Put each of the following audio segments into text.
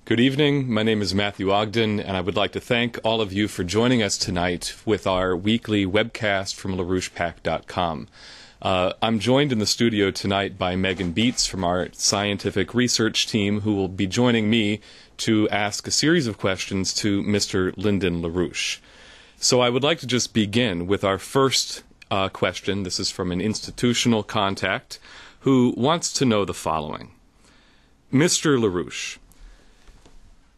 Good evening. My name is Matthew Ogden, and I would like to thank all of you for joining us tonight with our weekly webcast from LaRouchepack.com. I'm joined in the studio tonight by Megan Beats from our scientific research team, who will be joining me to ask a series of questions to Mr. Lyndon LaRouche. So I would like to just begin with our first question. This is from an institutional contact who wants to know the following. Mr. LaRouche,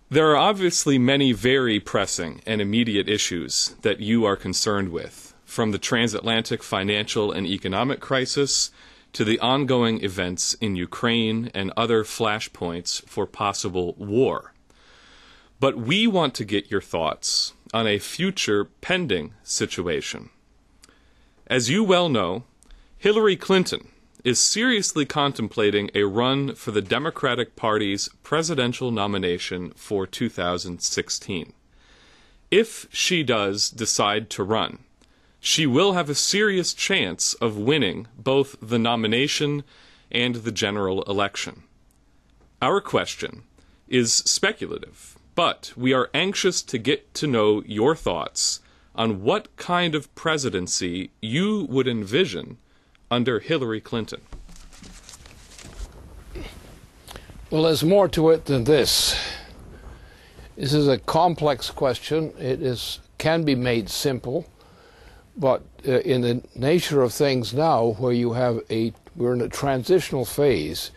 there are obviously many very pressing and immediate issues that you are concerned with, from the transatlantic financial and economic crisis to the ongoing events in Ukraine and other flashpoints for possible war. But we want to get your thoughts on a future pending situation. As you well know, Hillary Clinton is seriously contemplating a run for the Democratic Party's presidential nomination for 2016. If she does decide to run, she will have a serious chance of winning both the nomination and the general election. Our question is speculative, but we are anxious to get to know your thoughts on what kind of presidency you would envision under Hillary Clinton. Well, there's more to it than this. This is a complex question. Can be made simple, but in the nature of things now, where we're in a transitional phase,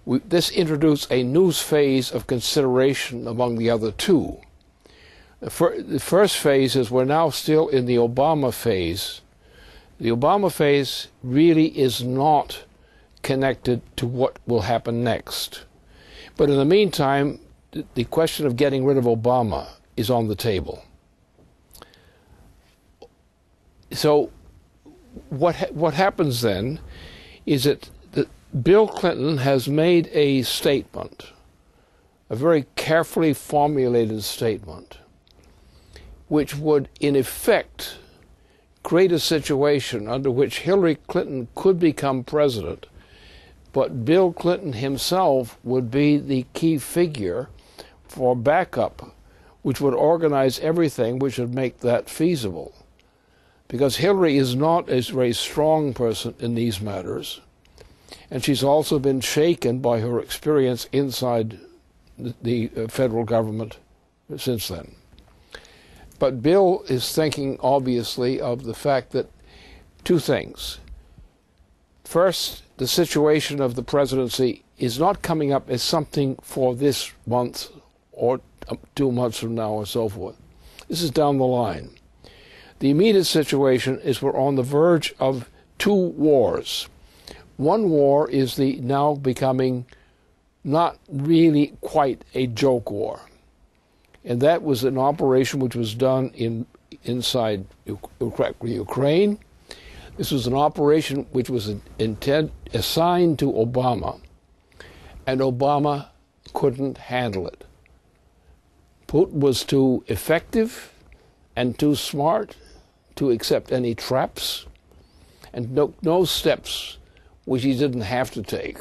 this introduced a new phase of consideration among the other two. The first phase is we're now still in the Obama phase. The Obama phase really is not connected to what will happen next. But in the meantime, the question of getting rid of Obama is on the table. So what happens then is that Bill Clinton has made a statement, a very carefully formulated statement, which would in effect create a situation under which Hillary Clinton could become president, but Bill Clinton himself would be the key figure for backup, which would organize everything which would make that feasible. Because Hillary is not a very strong person in these matters, and she's also been shaken by her experience inside the federal government since then. But Bill is thinking, obviously, of the fact that two things. First, the situation of the presidency is not coming up as something for this month or 2 months from now or so forth. This is down the line. The immediate situation is we're on the verge of two wars. One war is the now becoming not really quite a joke war. And that was an operation which was done inside Ukraine. This was an operation which was assigned to Obama, and Obama couldn't handle it. Putin was too effective and too smart to accept any traps, and no steps which he didn't have to take.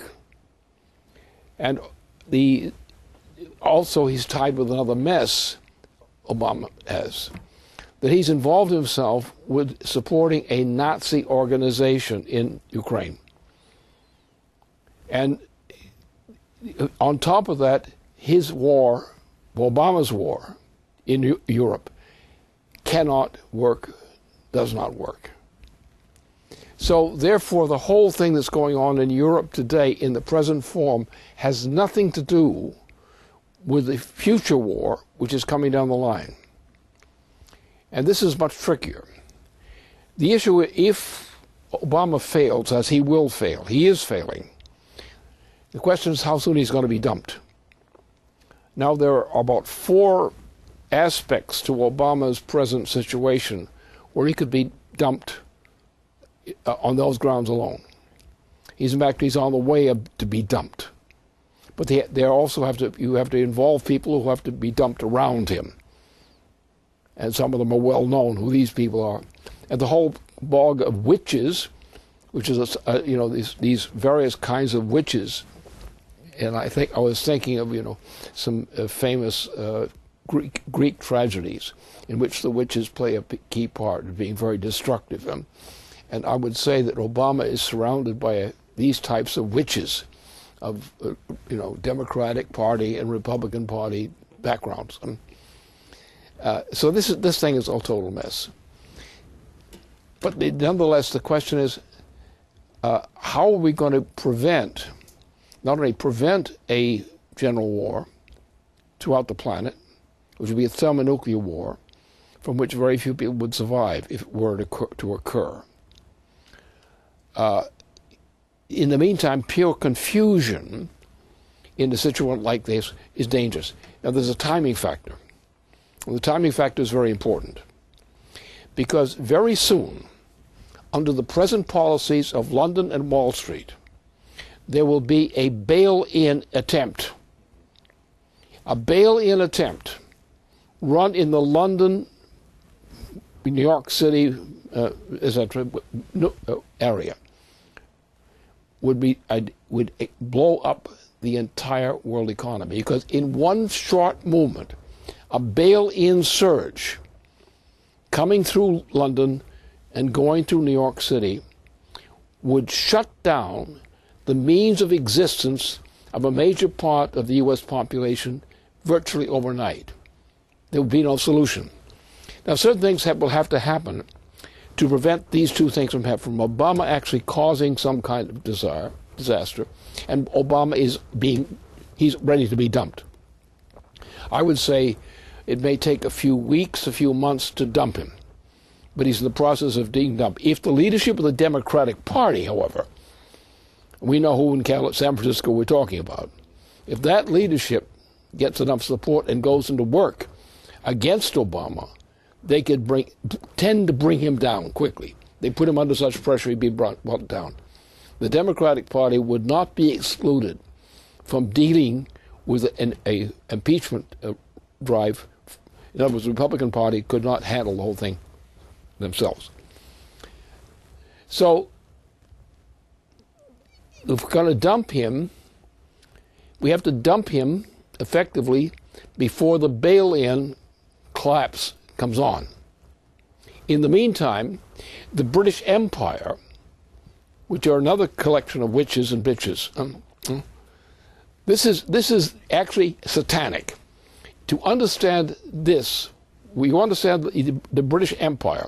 And also, he's tied with another mess, Obama has, that he's involved himself with supporting a Nazi organization in Ukraine. And on top of that, his war, Obama's war in Europe, cannot work, does not work. So therefore, the whole thing that's going on in Europe today in the present form has nothing to do with the future war, which is coming down the line. And this is much trickier. The issue, if Obama fails, as he will fail, he is failing, the question is how soon he's going to be dumped. Now, there are about 4 aspects to Obama's present situation where he could be dumped on those grounds alone. He's on the way to be dumped. But you have to involve people who have to be dumped around him. And some of them are well known who these people are. And the whole bog of witches, which is these various kinds of witches And I think I was thinking of, some famous Greek tragedies in which the witches play a key part in being very destructive. And I would say that Obama is surrounded by these types of witches of, Democratic Party and Republican Party backgrounds. So this thing is a total mess. But nonetheless, the question is, how are we going to not only prevent a general war throughout the planet, which would be a thermonuclear war, from which very few people would survive if it were to occur. In the meantime, pure confusion in a situation like this is dangerous. Now, there's a timing factor. And the timing factor is very important, because very soon, under the present policies of London and Wall Street, there will be a bail-in attempt. A bail-in attempt run in the London, New York City, area would blow up the entire world economy, because in one short movement, a bail-in surge coming through London and going through New York City would shut down the means of existence of a major part of the U.S. population virtually overnight. There would be no solution. Now, certain things will have to happen to prevent these two things from happening, from Obama actually causing some kind of disaster, and Obama he's ready to be dumped. I would say it may take a few weeks, a few months to dump him, but he's in the process of being dumped. If the leadership of the Democratic Party, however, we know who in San Francisco we're talking about, if that leadership gets enough support and goes into work against Obama, they could tend to bring him down quickly. They put him under such pressure he'd be brought down. The Democratic Party would not be excluded from dealing with an impeachment drive. In other words, the Republican Party could not handle the whole thing themselves. So, if we're going to dump him, we have to dump him effectively before the bail-in collapse comes on. In the meantime, the British Empire, which are another collection of witches and bitches, this is actually satanic. To understand this, we understand the British Empire,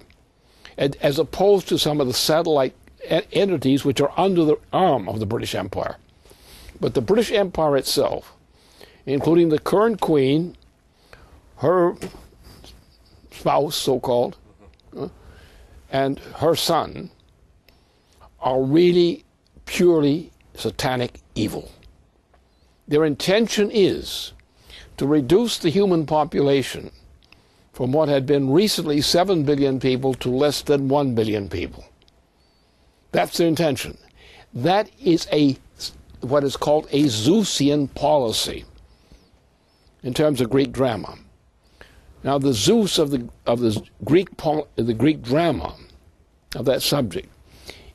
as opposed to some of the satellite entities which are under the arm of the British Empire. But the British Empire itself, including the current Queen, her spouse, so-called, and her son, are really purely satanic evil. Their intention is to reduce the human population from what had been recently 7 billion people to less than 1 billion people. That's their intention. That is what is called a Zeusian policy in terms of Greek drama. Now, the Zeus of the Greek drama of that subject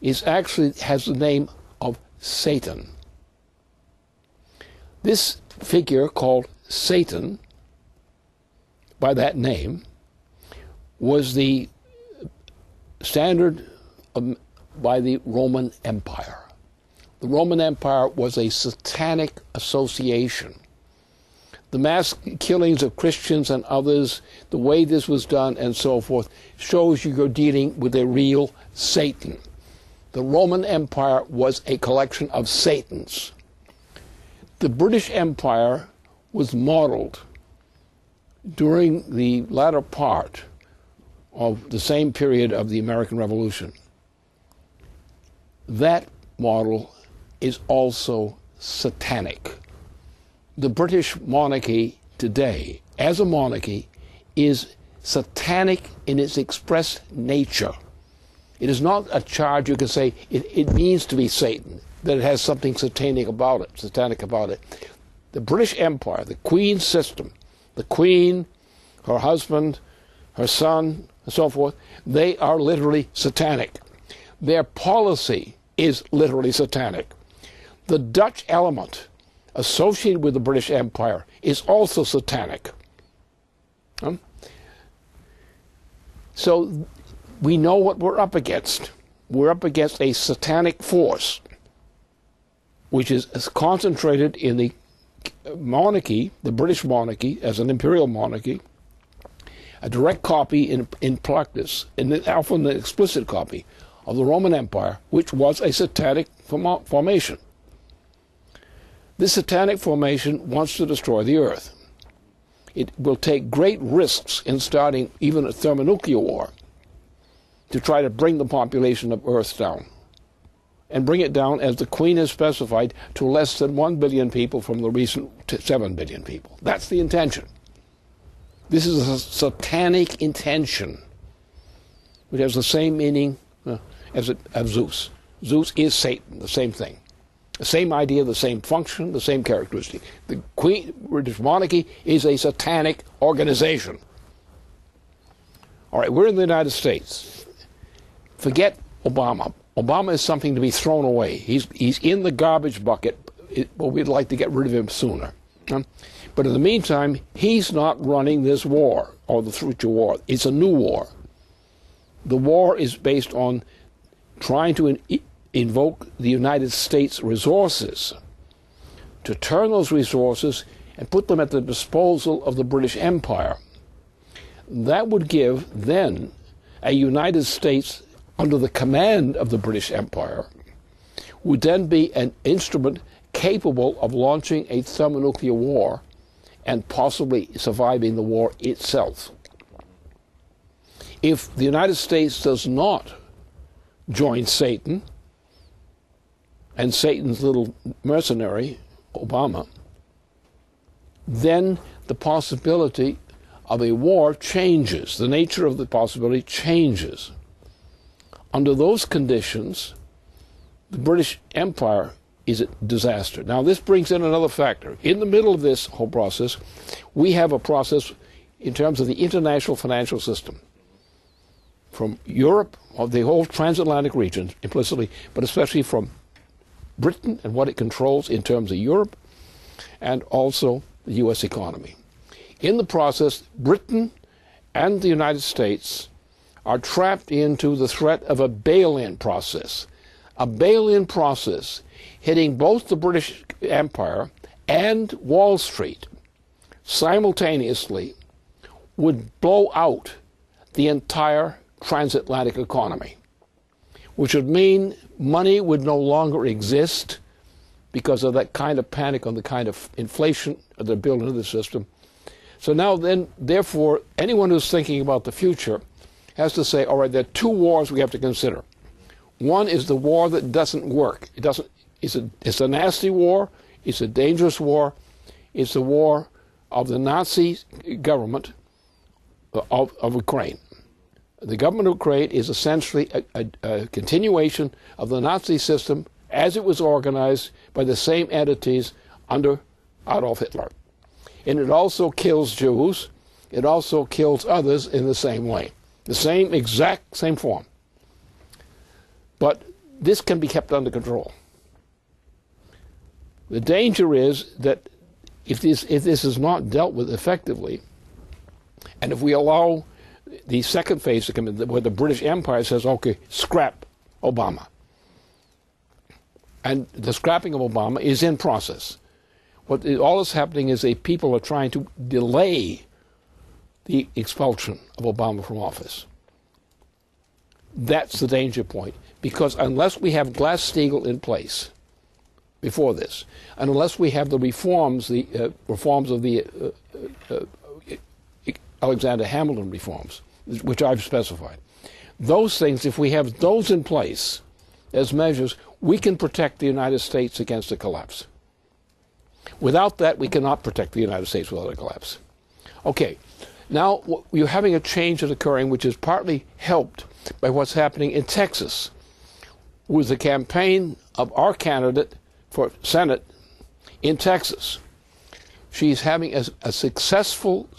has the name of Satan. This figure called Satan, by that name, was the standard by the Roman Empire. The Roman Empire was a satanic association. The mass killings of Christians and others, the way this was done and so forth, shows you're dealing with a real Satan. The Roman Empire was a collection of Satans. The British Empire was modeled during the latter part of the same period of the American Revolution. That model is also satanic. The British monarchy today, as a monarchy, is satanic in its express nature. It is not a charge you can say it means to be Satan, that it has something satanic about it. The British Empire, the Queen system, the Queen, her husband, her son, and so forth, they are literally satanic. Their policy is literally satanic. The Dutch element associated with the British Empire is also satanic. So we know what we're up against. We're up against a satanic force, which is concentrated in the monarchy, the British monarchy, as an imperial monarchy, a direct copy in practice, often an explicit copy, of the Roman Empire, which was a satanic formation. This satanic formation wants to destroy the earth. It will take great risks in starting even a thermonuclear war to try to bring the population of Earth down, and bring it down, as the Queen has specified, to less than 1 billion people from the recent 7 billion people. That's the intention. This is a satanic intention, which has the same meaning as Zeus. Zeus is Satan, the same thing. The same idea, the same function, the same characteristic. The British monarchy is a satanic organization. All right, we're in the United States. Forget Obama. Obama is something to be thrown away. He's in the garbage bucket, but we'd like to get rid of him sooner. But in the meantime, he's not running this war, or the future war. It's a new war. The war is based on trying to invoke the United States resources, to turn those resources and put them at the disposal of the British Empire. That would give then a United States under the command of the British Empire, would then be an instrument capable of launching a thermonuclear war and possibly surviving the war itself. If the United States does not join Satan and Satan's little mercenary, Obama, then the possibility of a war changes. The nature of the possibility changes. Under those conditions, the British Empire is a disaster. Now, this brings in another factor. In the middle of this whole process, we have a process in terms of the international financial system. From Europe, or the whole transatlantic region implicitly, but especially from Britain and what it controls in terms of Europe, and also the U.S. economy. In the process, Britain and the United States are trapped into the threat of a bail-in process. A bail-in process hitting both the British Empire and Wall Street simultaneously would blow out the entire transatlantic economy, which would mean money would no longer exist because of that kind of panic on the kind of inflation that they're built into the system. So now then, therefore, anyone who's thinking about the future has to say, all right, there are two wars we have to consider. One is the war that doesn't work. It's a nasty war. It's a dangerous war. It's the war of the Nazi government of Ukraine. The government of Ukraine is essentially a continuation of the Nazi system as it was organized by the same entities under Adolf Hitler. And it also kills Jews. It also kills others in the same way. The same exact same form. But this can be kept under control. The danger is that if this is not dealt with effectively, and if we allow the second phase to come in, where the British Empire says, okay, scrap Obama. And the scrapping of Obama is in process. All that's happening is people are trying to delay the expulsion of Obama from office. That's the danger point. Because unless we have Glass-Steagall in place before this, and unless we have the reforms of the Alexander Hamilton reforms, which I've specified, those things, if we have those in place as measures, we can protect the United States against a collapse. Without that, we cannot protect the United States without a collapse. Okay, now you're having a change that's occurring, which is partly helped by what's happening in Texas, with the campaign of our candidate for Senate in Texas. She's having a successful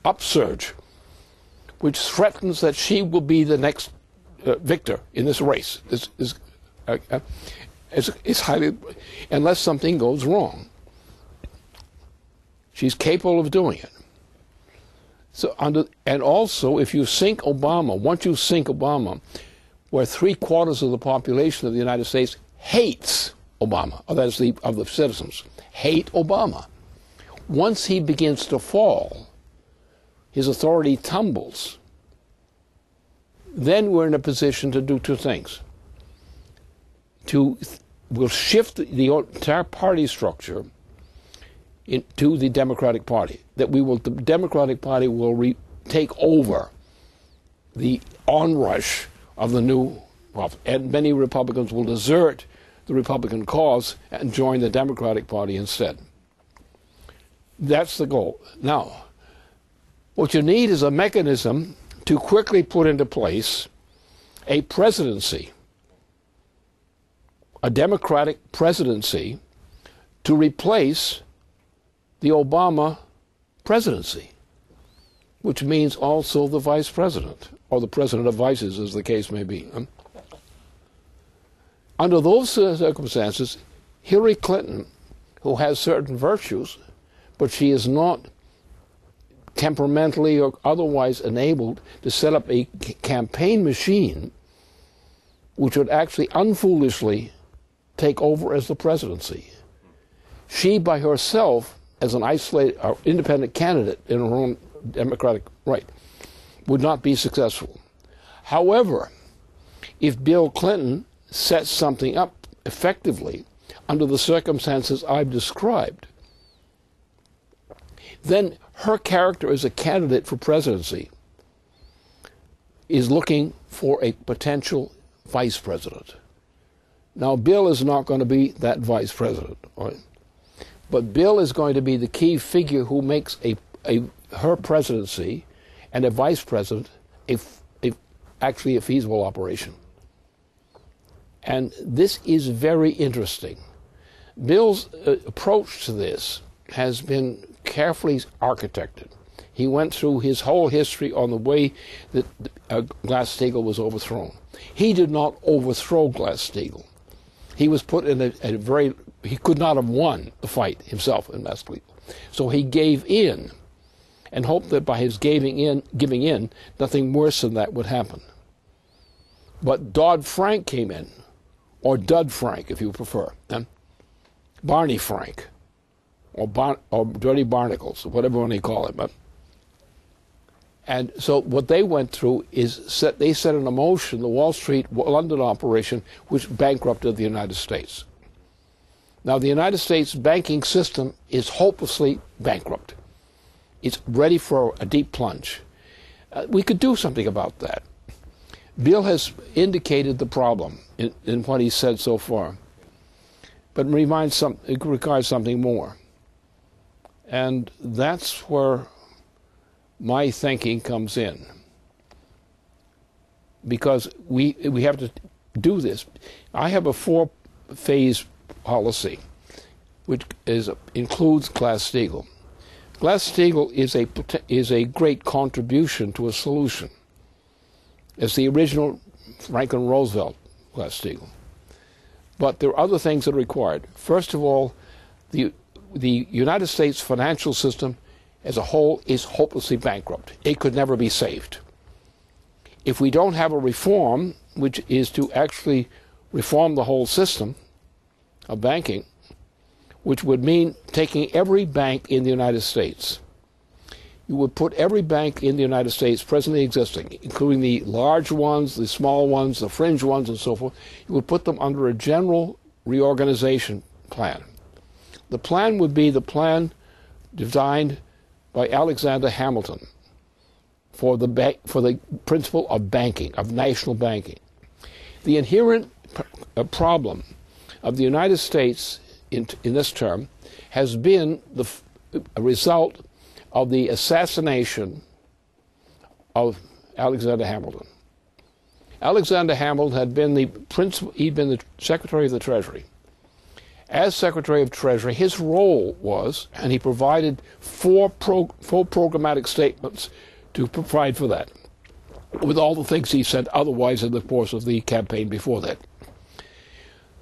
upsurge, which threatens that she will be the next victor in this race. It's highly, unless something goes wrong. She's capable of doing it. So and also, if you sink Obama, once you sink Obama, where 3/4 of the population of the United States hates Obama, or that is of the citizens, hate Obama. Once he begins to fall, his authority tumbles. Then we're in a position to do two things. We'll shift the entire party structure into the Democratic Party. The Democratic Party will take over the onrush of the new, and many Republicans will desert the Republican cause and join the Democratic Party instead. That's the goal. Now, what you need is a mechanism to quickly put into place a presidency, a Democratic presidency, to replace the Obama presidency, which means also the vice president, or the president of vices, as the case may be. Under those circumstances, Hillary Clinton, who has certain virtues, but she is not temperamentally or otherwise enabled to set up a campaign machine which would actually unfoolishly take over as the presidency. She by herself, as an isolated or independent candidate in her own Democratic right, would not be successful. However, if Bill Clinton sets something up effectively under the circumstances I've described, then her character as a candidate for presidency is looking for a potential vice president. Now, Bill is not going to be that vice president, right? But Bill is going to be the key figure who makes her presidency and a vice president actually a feasible operation. And this is very interesting. Bill's approach to this has been carefully architected. He went through his whole history on the way that Glass-Steagall was overthrown. He did not overthrow Glass-Steagall. He was put in he could not have won the fight himself in Glass-Steagall. So he gave in and hoped that by his giving in, nothing worse than that would happen. But Dodd-Frank came in, or Dud-Frank, if you prefer, Barney Frank, or Dirty Barnacles, whatever one they call it. And so what they went through is they set in motion the Wall Street, London operation, which bankrupted the United States. Now, the United States banking system is hopelessly bankrupt. It's ready for a deep plunge. We could do something about that. Bill has indicated the problem in what he said so far, but it requires something more. And that's where my thinking comes in, because we have to do this. I have a 4-phase policy, which includes Glass-Steagall. Glass-Steagall is a great contribution to a solution. It's the original Franklin Roosevelt Glass-Steagall. But there are other things that are required. First of all, the United States financial system as a whole is hopelessly bankrupt. It could never be saved. If we don't have a reform, which is to actually reform the whole system of banking, which would mean taking every bank in the United States. You would put every bank in the United States presently existing, including the large ones, the small ones, the fringe ones, and so forth. You would put them under a general reorganization plan. The plan would be the plan designed by Alexander Hamilton for the principle of banking, of national banking. The inherent problem of the United States in this term has been a result of the assassination of Alexander Hamilton. Alexander Hamilton had been he'd been the Secretary of the Treasury. As Secretary of Treasury, his role was, and he provided four programmatic statements to provide for that, with all the things he said otherwise in the course of the campaign before that.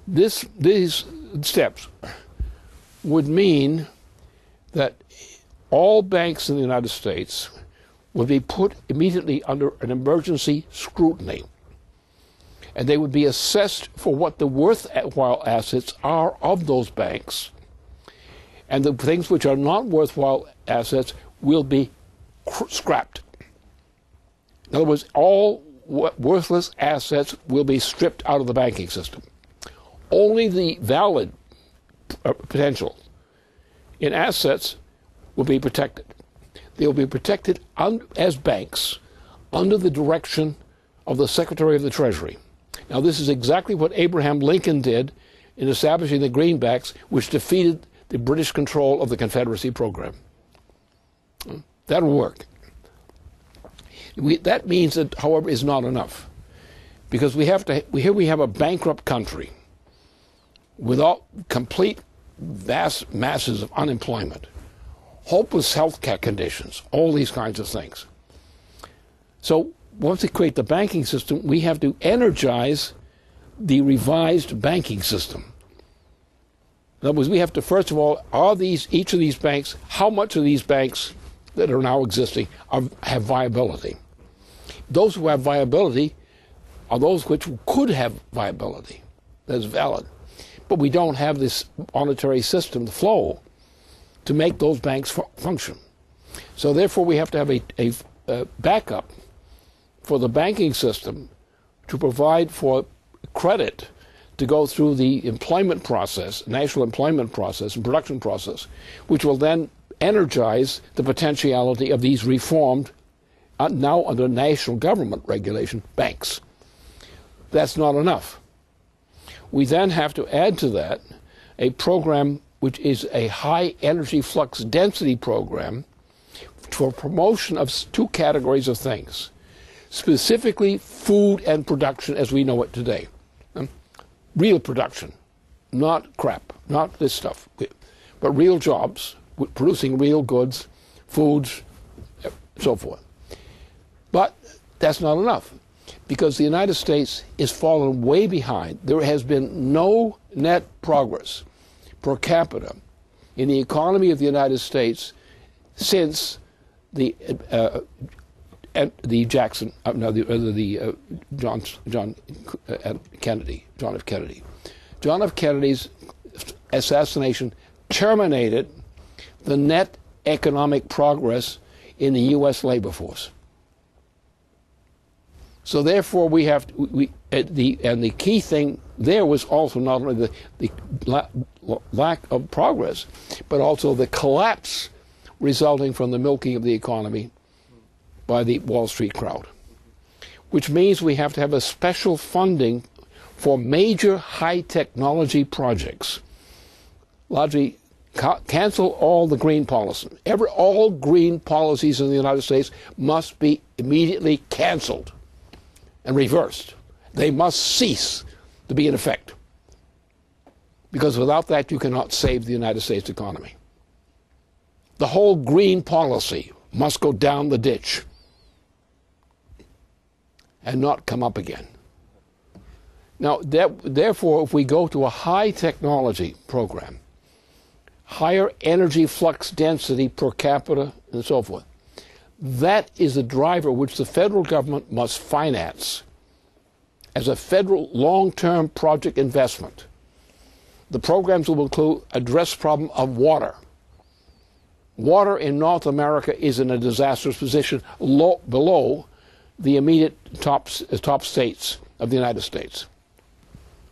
These steps would mean that all banks in the United States would be put immediately under an emergency scrutiny. And they would be assessed for what the worthwhile assets are of those banks. And the things which are not worthwhile assets will be scrapped. In other words, all worthless assets will be stripped out of the banking system. Only the valid potential in assets will be protected. They will be protected as banks under the direction of the Secretary of the Treasury. Now, this is exactly what Abraham Lincoln did in establishing the greenbacks, which defeated the British control of the Confederacy program. That'll work. That means that, however, is not enough, because here we have a bankrupt country with complete vast masses of unemployment, hopeless health care conditions, all these kinds of things. So once we create the banking system, we have to energize the revised banking system. In other words, we have to, first of all, each of these banks, how much of these banks that are now existing have viability? Those who have viability are those which could have viability. That's valid. But we don't have this monetary system, the flow, to make those banks function. So therefore we have to have a backup for the banking system to provide for credit to go through the employment process, national employment process and production process, which will then energize the potentiality of these reformed, now under national government regulation, banks. That's not enough. We then have to add to that a program which is a high energy flux density program for promotion of two categories of things, specifically food and production as we know it today. Real production, not crap, not this stuff, but real jobs, producing real goods, foods, so forth. But that's not enough, because the United States is fallen way behind. There has been no net progress per capita in the economy of the United States since John F. Kennedy. John F. Kennedy's assassination terminated the net economic progress in the U.S. labor force. So therefore, we have the key thing there was also not only the lack of progress, but also the collapse resulting from the milking of the economy by the Wall Street crowd, which means we have to have a special funding for major high technology projects. Largely cancel all the green policy. All green policies in the United States must be immediately canceled and reversed. They must cease to be in effect, because without that you cannot save the United States economy. The whole green policy must go down the ditch and not come up again. Now, therefore, if we go to a high technology program, higher energy flux density per capita and so forth, that is a driver which the federal government must finance as a federal long-term project investment. The programs will include address problem of water. Water in North America is in a disastrous position below the immediate top states of the United States.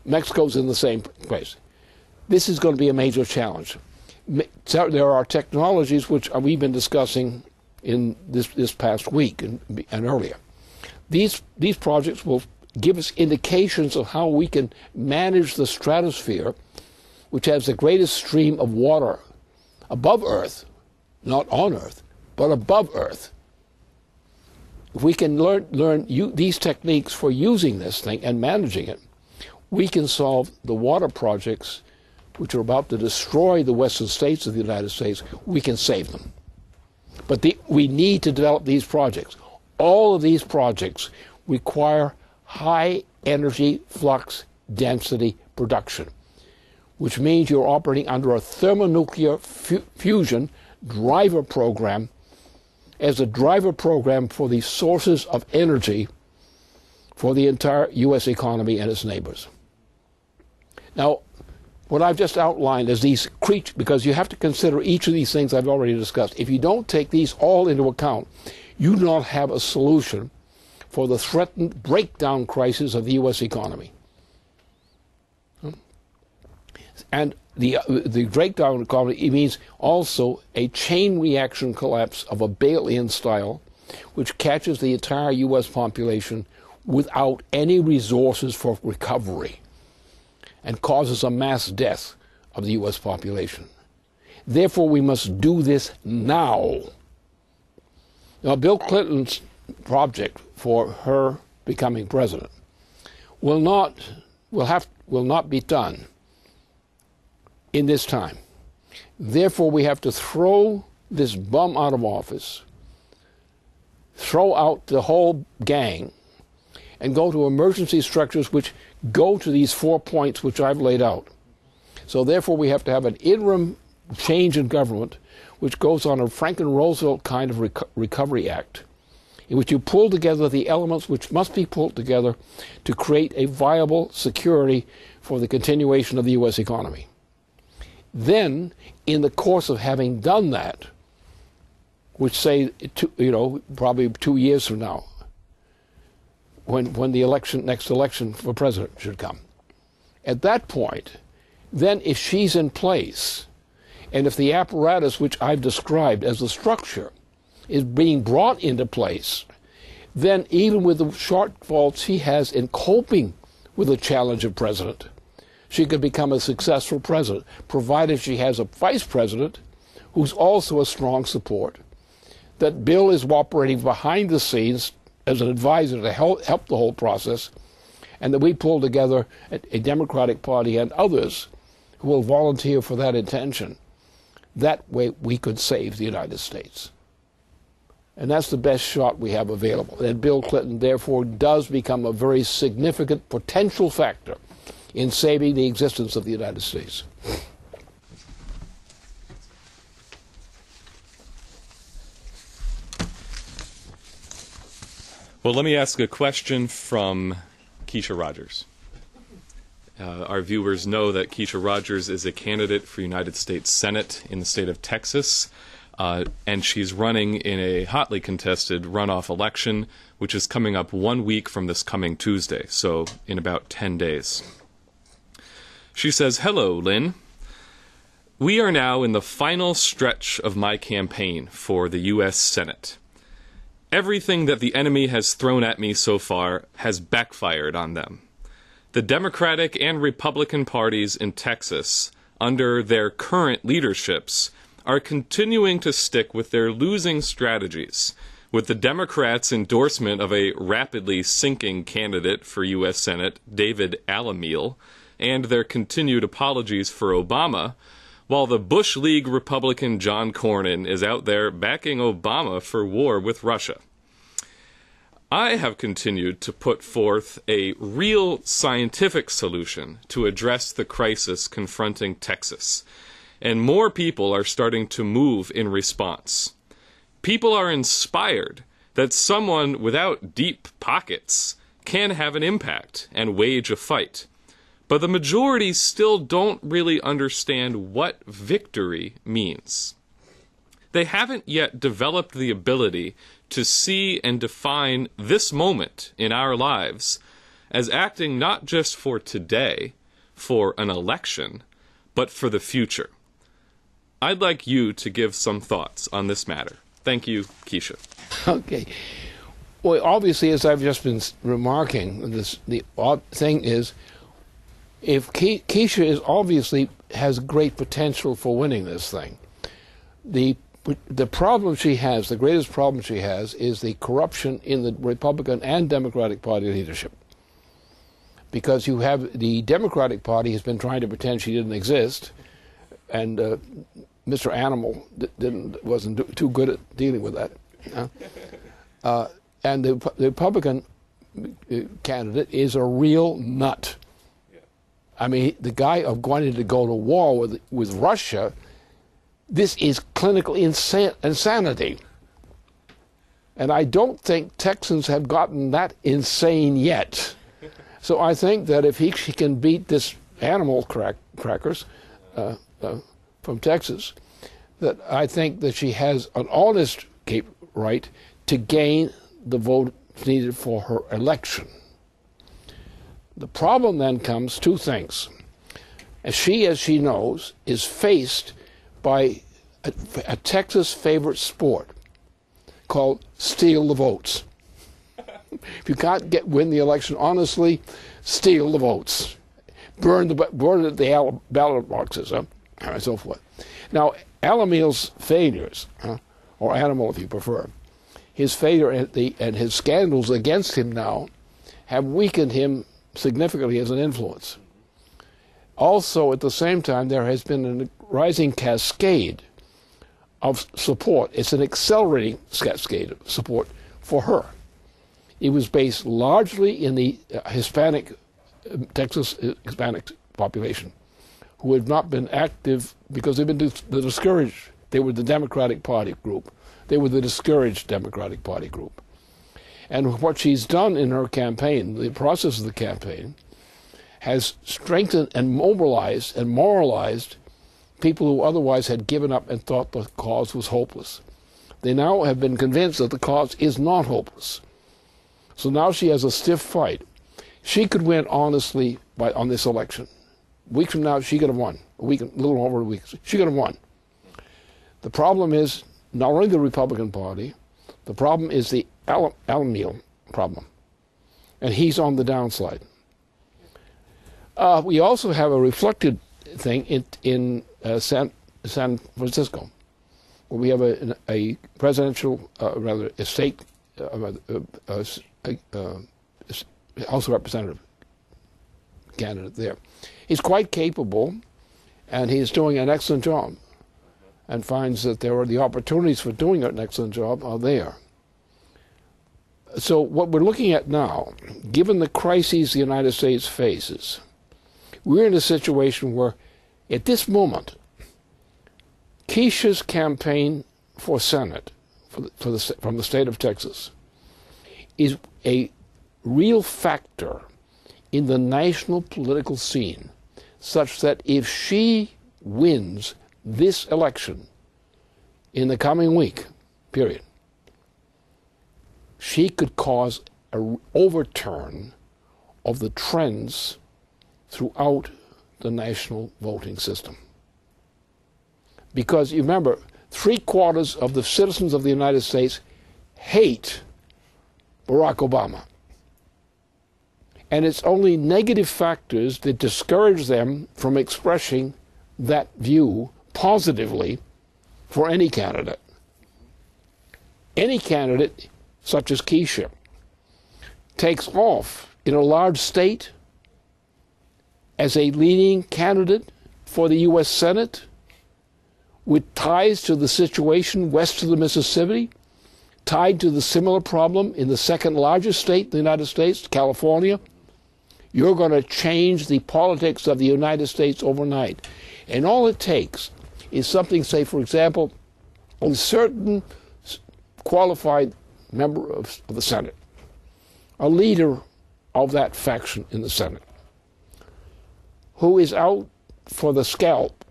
Mexico's in the same place. This is going to be a major challenge. There are technologies which we've been discussing in this past week and earlier. These projects will give us indications of how we can manage the stratosphere, which has the greatest stream of water above Earth, not on Earth, but above Earth. If we can learn these techniques for using this thing and managing it, we can solve the water projects which are about to destroy the western states of the United States. We can save them. But we need to develop these projects. All of these projects require high energy flux density production, which means you're operating under a thermonuclear fusion driver program as a driver program for the sources of energy for the entire U.S. economy and its neighbors. Now, what I've just outlined is these creatures, because you have to consider each of these things I've already discussed. If you don't take these all into account, you do not have a solution for the threatened breakdown crisis of the U.S. economy. And the breakdown economy, it means also a chain reaction collapse of a Baileyan style, which catches the entire U.S. population without any resources for recovery and causes a mass death of the U.S. population. Therefore, we must do this now. Now, Bill Clinton's project for her becoming president will not be done in this time. Therefore, we have to throw this bum out of office, throw out the whole gang, and go to emergency structures which go to these 4 points which I've laid out. So therefore, we have to have an interim change in government which goes on a Franklin Roosevelt kind of recovery act, in which you pull together the elements which must be pulled together to create a viable security for the continuation of the U.S. economy. Then, in the course of having done that, which say, probably 2 years from now, when the next election for president should come, at that point, then if she's in place, and if the apparatus which I've described as the structure is being brought into place, then even with the shortfalls she has in coping with the challenge of president, she could become a successful president, provided she has a vice president who's also a strong support, that Bill is operating behind the scenes as an advisor to help the whole process, and that we pull together a Democratic Party and others who will volunteer for that intention. That way we could save the United States. And that's the best shot we have available. And Bill Clinton, therefore, does become a very significant potential factor in saving the existence of the United States. Well, let me ask a question from Keisha Rogers. Our viewers know that Keisha Rogers is a candidate for United States Senate in the state of Texas, and she's running in a hotly contested runoff election, which is coming up 1 week from this coming Tuesday, so in about 10 days. She says, "Hello, Lynn. We are now in the final stretch of my campaign for the U.S. Senate. Everything that the enemy has thrown at me so far has backfired on them. The Democratic and Republican parties in Texas, under their current leaderships, are continuing to stick with their losing strategies, with the Democrats' endorsement of a rapidly sinking candidate for U.S. Senate, David Alamil, and their continued apologies for Obama, while the Bush League Republican John Cornyn is out there backing Obama for war with Russia. I have continued to put forth a real scientific solution to address the crisis confronting Texas, and more people are starting to move in response. People are inspired that someone without deep pockets can have an impact and wage a fight. But the majority still don't really understand what victory means. They haven't yet developed the ability to see and define this moment in our lives as acting not just for today, for an election, but for the future. I'd like you to give some thoughts on this matter. Thank you, Keisha." Okay. Well, obviously, as I've just been remarking, the odd thing is, if Keisha has great potential for winning this thing, the problem she has, the greatest problem she has, is the corruption in the Republican and Democratic Party leadership. Because you have the Democratic Party has been trying to pretend she didn't exist, and Mr. Animal wasn't too good at dealing with that. And the Republican candidate is a real nut. I mean, the guy of wanting to go to war with Russia This is clinical insanity. And I don't think Texans have gotten that insane yet. So I think that if she can beat this animal crackers from Texas, that I think that she has an honest right to gain the vote needed for her election. The problem then comes two things. As she knows, is faced by a Texas favorite sport called steal the votes. If you can't win the election honestly, steal the votes. Burn the ballot boxes, and so forth. Now, Alamil's failures, or Animal if you prefer, his failure and his scandals against him now have weakened him significantly as an influence. Also, at the same time, there has been a rising cascade of support. It's an accelerating cascade of support for her. It was based largely in the Texas Hispanic population, who had not been active because they've been discouraged. They were the Democratic Party group. They were the discouraged Democratic Party group. And what she's done in her campaign, the process of the campaign, has strengthened and mobilized and moralized people who otherwise had given up and thought the cause was hopeless. They now have been convinced that the cause is not hopeless. So now she has a stiff fight. She could win honestly on this election. A week from now, she could have won. A little over a week. She could have won. The problem is not only the Republican Party, the problem is the Alamil problem. And he's on the downside. We also have a reflected thing in San Francisco, where we have a presidential, rather a state House of Representative candidate there. He's quite capable, and he's doing an excellent job, and finds that there are the opportunities for doing an excellent job are there. So what we're looking at now, given the crises the United States faces, we're in a situation where, at this moment, Keisha's campaign for Senate from the state of Texas is a real factor in the national political scene, such that if she wins this election in the coming week, period, she could cause an overturn of the trends throughout the national voting system. Because you remember, 3/4 of the citizens of the United States hate Barack Obama. And it's only negative factors that discourage them from expressing that view positively for any candidate. Any candidate, such as Keisha, takes off in a large state as a leading candidate for the U.S. Senate with ties to the situation west of the Mississippi, tied to the similar problem in the second largest state in the United States, California. You're going to change the politics of the United States overnight. And all it takes is something, say, for example, a certain qualified member of the Senate, a leader of that faction in the Senate, who is out for the scalp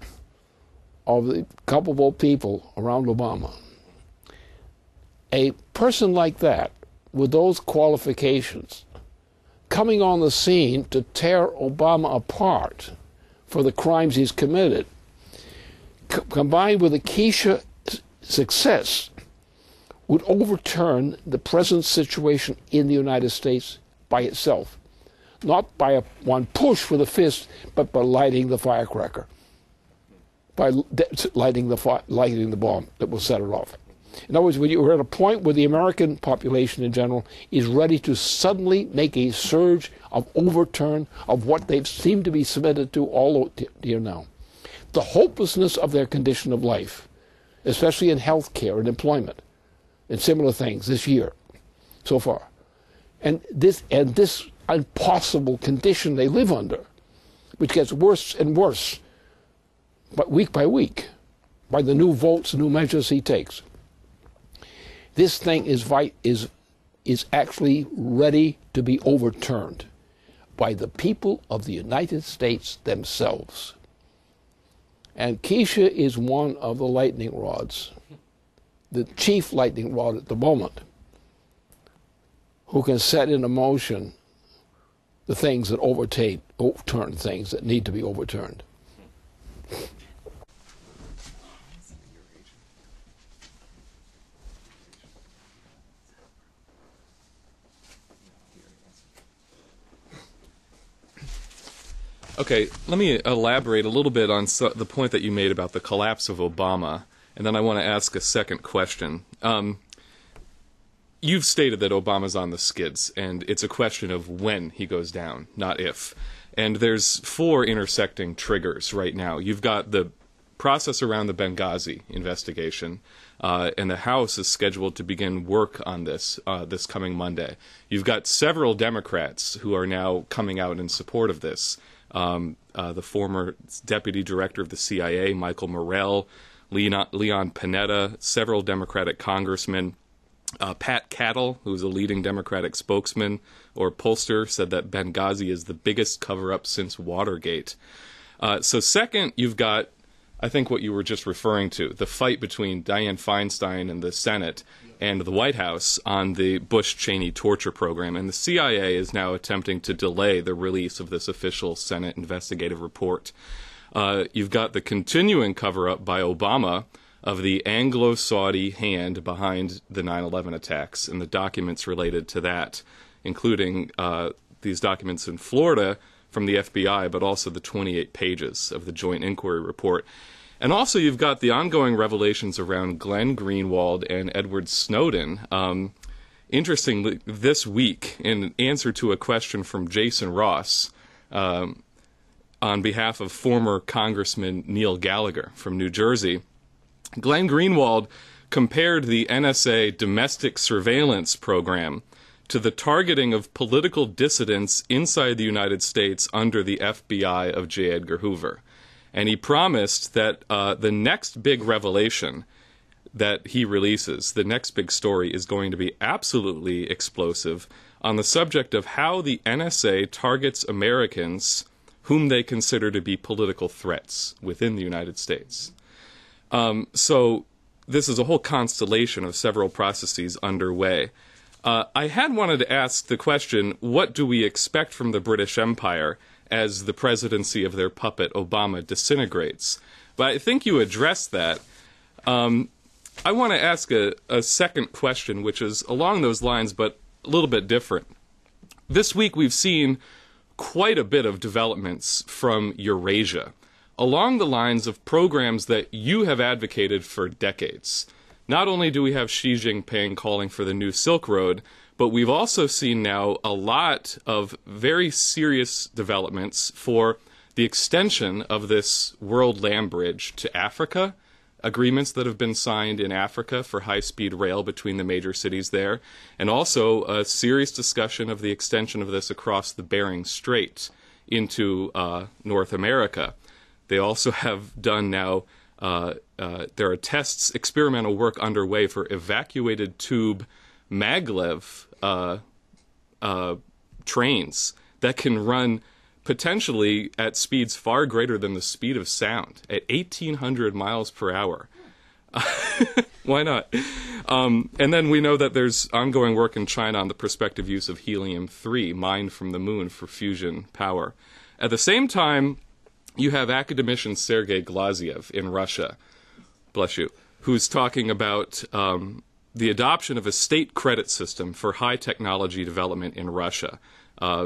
of the culpable people around Obama. A person like that, with those qualifications, coming on the scene to tear Obama apart for the crimes he's committed, combined with a Keisha success, would overturn the present situation in the United States by itself. Not by one push with a fist, but by lighting the firecracker, by lighting the bomb that will set it off. In other words, we're at a point where the American population in general is ready to suddenly make a surge of overturn of what they've seemed to be submitted to all year now. The hopelessness of their condition of life, especially in health care and employment and similar things this year so far. And this impossible condition they live under, which gets worse and worse, but week by week, by the new votes, new measures he takes. This thing is actually ready to be overturned by the people of the United States themselves. And Keisha is one of the lightning rods, the chief lightning rod at the moment, who can set into motion the things that overturn things that need to be overturned. Okay, let me elaborate a little bit on the point that you made about the collapse of Obama, and then I want to ask a second question. You've stated that Obama's on the skids, and it's a question of when he goes down, not if. And there's 4 intersecting triggers right now. You've got the process around the Benghazi investigation, and the House is scheduled to begin work on this this coming Monday. You've got several Democrats who are now coming out in support of this. The former deputy director of the CIA, Michael Morrell, Leon Panetta, several Democratic congressmen. Pat Cattle, who's a leading Democratic spokesman or pollster, said that Benghazi is the biggest cover-up since Watergate. So second, you've got, I think what you were just referring to, the fight between Dianne Feinstein and the Senate and the White House on the Bush-Cheney torture program. And the CIA is now attempting to delay the release of this official Senate investigative report. You've got the continuing cover-up by Obama of the Anglo-Saudi hand behind the 9/11 attacks and the documents related to that, including these documents in Florida from the FBI, but also the 28 pages of the Joint Inquiry Report. And also you've got the ongoing revelations around Glenn Greenwald and Edward Snowden. Interestingly, this week, in answer to a question from Jason Ross, on behalf of former Congressman Neil Gallagher from New Jersey, Glenn Greenwald compared the NSA domestic surveillance program to the targeting of political dissidents inside the United States under the FBI of J. Edgar Hoover. And he promised that the next big revelation that he releases, the next big story, is going to be absolutely explosive on the subject of how the NSA targets Americans whom they consider to be political threats within the United States. So this is a whole constellation of several processes underway. I had wanted to ask the question, what do we expect from the British Empire as the presidency of their puppet Obama disintegrates? But I think you addressed that. I want to ask a second question, which is along those lines, but a little bit different. This week we've seen quite a bit of developments from Eurasia, along the lines of programs that you have advocated for decades. Not only do we have Xi Jinping calling for the new Silk Road, but we've also seen now a lot of very serious developments for the extension of this World Land Bridge to Africa, agreements that have been signed in Africa for high-speed rail between the major cities there, and also a serious discussion of the extension of this across the Bering Strait into North America. They also have done now, there are tests, experimental work underway for evacuated tube maglev trains that can run potentially at speeds far greater than the speed of sound, at 1,800 miles per hour. Why not? And then we know that there's ongoing work in China on the prospective use of helium-3, mined from the moon, for fusion power. At the same time, you have academician Sergei Glaziev in Russia, bless you, who's talking about the adoption of a state credit system for high technology development in Russia.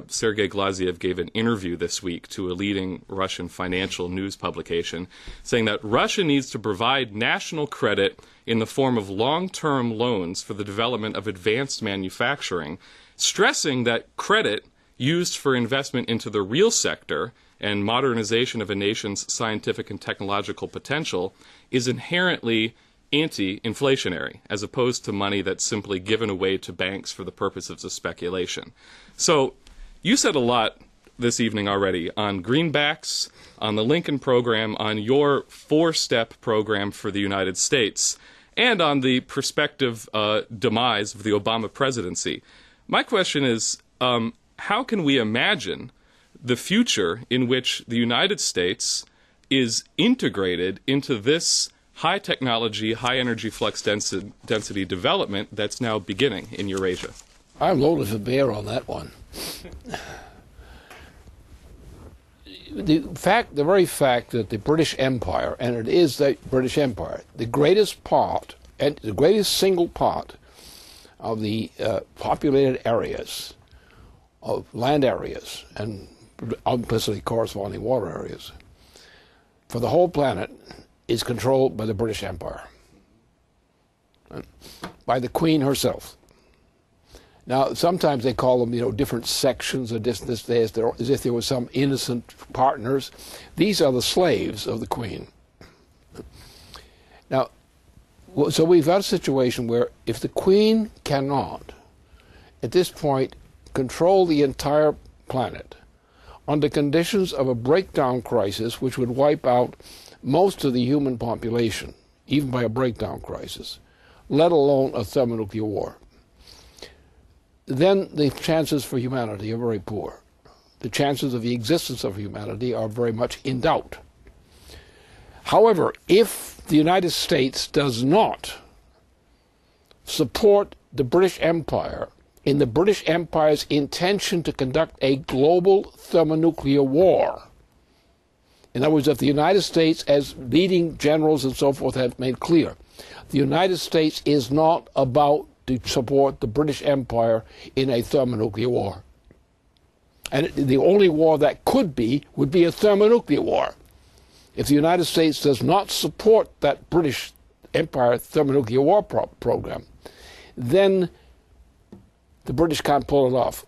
Sergei Glaziev gave an interview this week to a leading Russian financial news publication, saying that Russia needs to provide national credit in the form of long-term loans for the development of advanced manufacturing, stressing that credit used for investment into the real sector and modernization of a nation's scientific and technological potential is inherently anti-inflationary, as opposed to money that's simply given away to banks for the purposes of speculation. So you said a lot this evening already on greenbacks, on the Lincoln program, on your four-step program for the United States, and on the prospective demise of the Obama presidency. My question is, how can we imagine the future in which the United States is integrated into this high technology, high energy flux density development that's now beginning in Eurasia? I'm loaded for bear on that one. The very fact that the British Empire, and it is the British Empire, the greatest part, and the greatest single part of the populated areas, of land areas, and implicitly corresponding water areas, for the whole planet, is controlled by the British Empire, by the Queen herself. Now, sometimes they call them, different sections of this as if there were some innocent partners. These are the slaves of the Queen. Now, so we've got a situation where if the Queen cannot, at this point, control the entire planet under conditions of a breakdown crisis which would wipe out most of the human population, even by a breakdown crisis, let alone a thermonuclear war, then the chances for humanity are very poor. The chances of the existence of humanity are very much in doubt. However, if the United States does not support the British Empire in the British Empire's intention to conduct a global thermonuclear war, in other words, if the United States, as leading generals and so forth have made clear, the United States is not about to support the British Empire in a thermonuclear war. And the only war that would be a thermonuclear war. If the United States does not support that British Empire thermonuclear war program, then the British can't pull it off,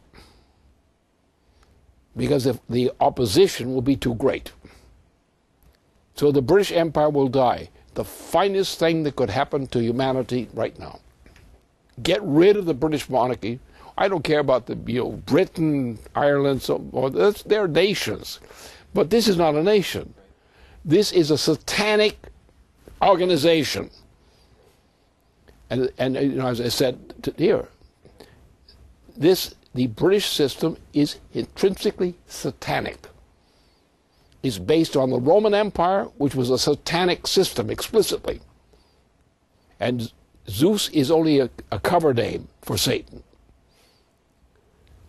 because the opposition will be too great. So the British Empire will die. The finest thing that could happen to humanity right now. Get rid of the British monarchy. I don't care about the Britain, Ireland, they're nations, but this is not a nation. This is a satanic organization. And as I said here, the British system is intrinsically satanic. It's based on the Roman Empire, which was a satanic system explicitly. And Zeus is only a cover name for Satan.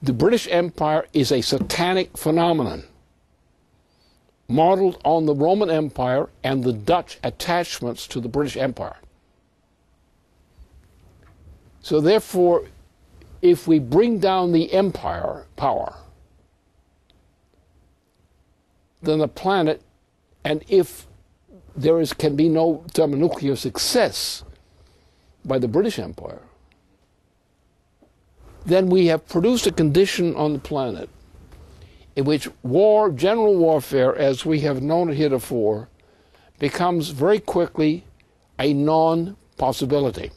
The British Empire is a satanic phenomenon, modeled on the Roman Empire and the Dutch attachments to the British Empire. So therefore, if we bring down the empire power, then the planet, and if there can be no thermonuclear success by the British Empire, then we have produced a condition on the planet in which general warfare, as we have known it heretofore, becomes very quickly a non-possibility.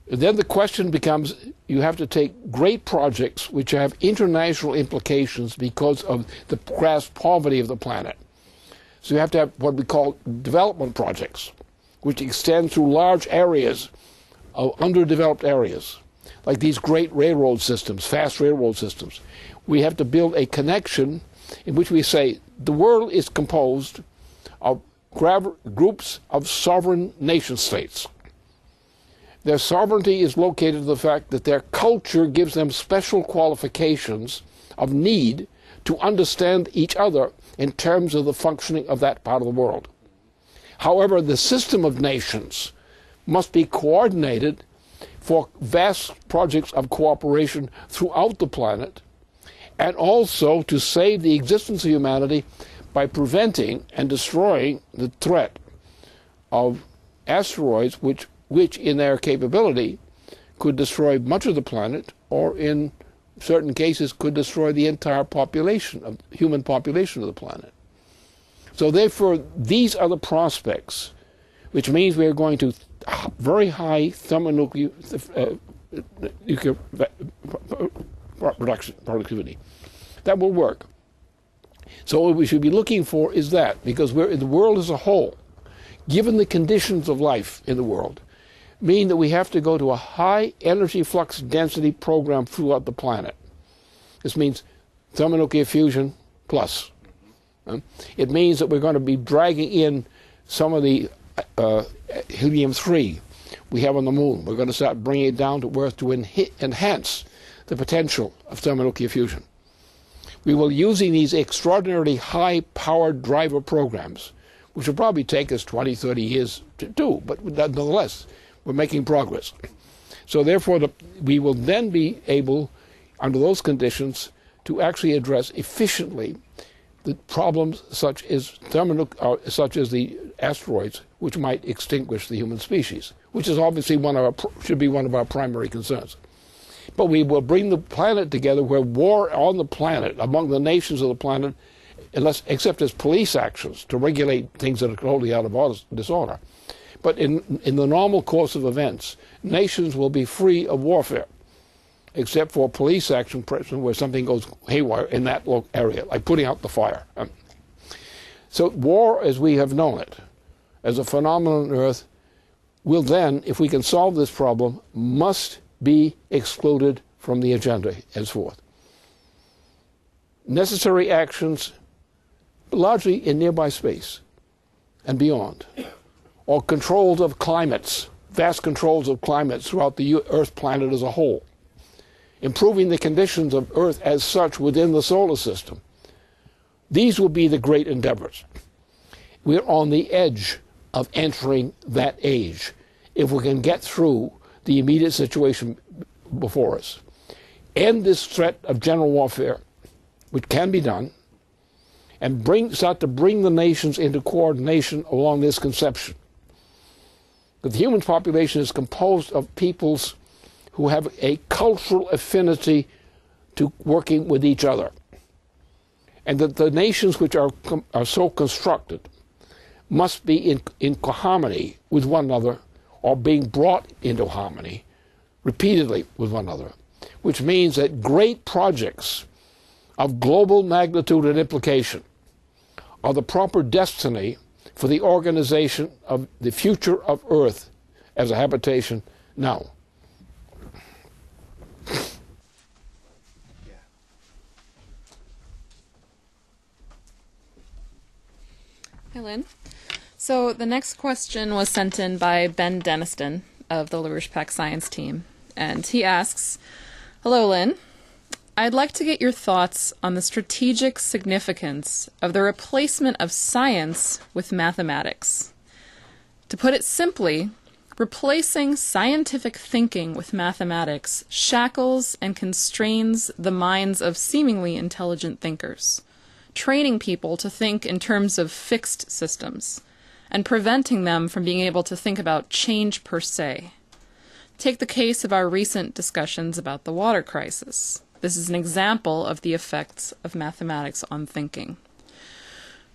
Then the question becomes, you have to take great projects which have international implications because of the crass poverty of the planet. So you have to have what we call development projects, which extend through large areas of underdeveloped areas, like these great railroad systems, fast railroad systems. We have to build a connection in which we say the world is composed of groups of sovereign nation states. Their sovereignty is located in the fact that their culture gives them special qualifications of need to understand each other in terms of the functioning of that part of the world. However, the system of nations must be coordinated for vast projects of cooperation throughout the planet, and also to save the existence of humanity by preventing and destroying the threat of asteroids which in their capability could destroy much of the planet, or in certain cases could destroy the entire human population of the planet. So therefore, these are the prospects, which means we are going to very high thermonuclear nuclear productivity. That will work. So what we should be looking for is that, because we're in the world as a whole, given the conditions of life in the world, mean that we have to go to a high energy flux density program throughout the planet. This means thermonuclear fusion plus. It means that we're going to be dragging in some of the helium-3 we have on the moon. We're going to start bringing it down to Earth to enhance the potential of thermonuclear fusion. We will be using these extraordinarily high-powered driver programs, which will probably take us 20, 30 years to do, but nonetheless, we're making progress. So therefore, we will then be able, under those conditions, to actually address efficiently the problems such as the asteroids, which might extinguish the human species, which is obviously should be one of our primary concerns. But we will bring the planet together where war on the planet, among the nations of the planet, except as police actions to regulate things that are totally out of disorder. But in the normal course of events, nations will be free of warfare, except for police action where something goes haywire in that area, like putting out the fire. So war, as we have known it, as a phenomenon on Earth, will then, if we can solve this problem, must be excluded from the agenda henceforth. Necessary actions, largely in nearby space and beyond, or controls of climates, vast controls of climates throughout the Earth planet as a whole, improving the conditions of Earth as such within the solar system. These will be the great endeavors. We're on the edge of entering that age if we can get through the immediate situation before us. End this threat of general warfare, which can be done, and start to bring the nations into coordination along this conception. That the human population is composed of peoples who have a cultural affinity to working with each other. And that the nations which are so constructed must be in harmony with one another, or being brought into harmony repeatedly with one another, which means that great projects of global magnitude and implication are the proper destiny for the organization of the future of Earth as a habitation now. Hi, Lynn. So the next question was sent in by Ben Deniston of the LaRouche Pack Science team, and he asks, "Hello, Lynn. I'd like to get your thoughts on the strategic significance of the replacement of science with mathematics. To put it simply, replacing scientific thinking with mathematics shackles and constrains the minds of seemingly intelligent thinkers, training people to think in terms of fixed systems, and preventing them from being able to think about change per se. Take the case of our recent discussions about the water crisis. This is an example of the effects of mathematics on thinking.